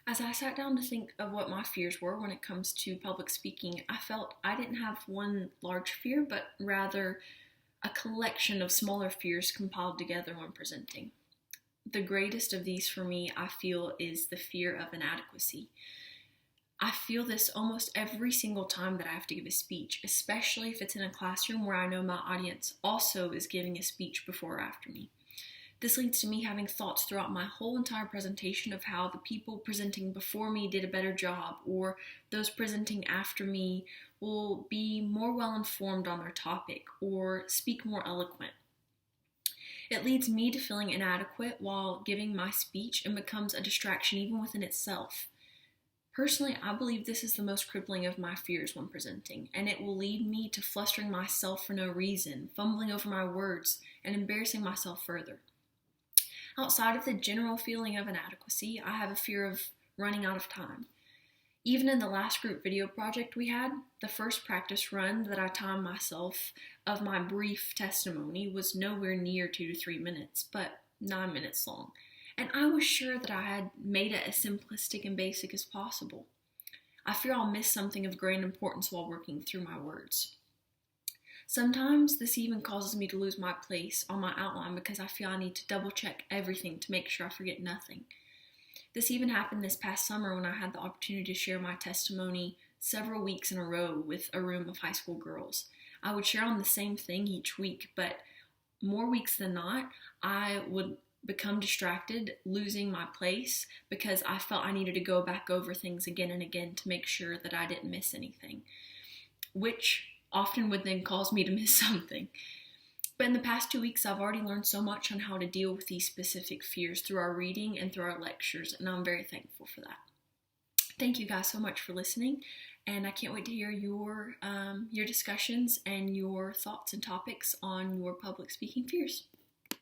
As I sat down to think of what my fears were when it comes to public speaking, I felt I didn't have one large fear, but rather a collection of smaller fears compiled together when presenting. The greatest of these for me, I feel, is the fear of inadequacy. I feel this almost every single time that I have to give a speech, especially if it's in a classroom where I know my audience also is giving a speech before or after me. This leads to me having thoughts throughout my whole entire presentation of how the people presenting before me did a better job, or those presenting after me will be more well informed on their topic or speak more eloquent. It leads me to feeling inadequate while giving my speech and becomes a distraction even within itself. Personally, I believe this is the most crippling of my fears when presenting, and it will lead me to flustering myself for no reason, fumbling over my words, and embarrassing myself further. Outside of the general feeling of inadequacy, I have a fear of running out of time. Even in the last group video project we had, the first practice run that I timed myself of my brief testimony was nowhere near 2 to 3 minutes, but 9 minutes long. And I was sure that I had made it as simplistic and basic as possible. I fear I'll miss something of great importance while working through my words. Sometimes this even causes me to lose my place on my outline because I feel I need to double check everything to make sure I forget nothing. This even happened this past summer when I had the opportunity to share my testimony several weeks in a row with a room of high school girls. I would share on the same thing each week, but more weeks than not, I would become distracted, losing my place because I felt I needed to go back over things again and again to make sure that I didn't miss anything, which often would then cause me to miss something. But in the past 2 weeks, I've already learned so much on how to deal with these specific fears through our reading and through our lectures, and I'm very thankful for that. Thank you guys so much for listening, and I can't wait to hear your discussions and your thoughts and topics on your public speaking fears.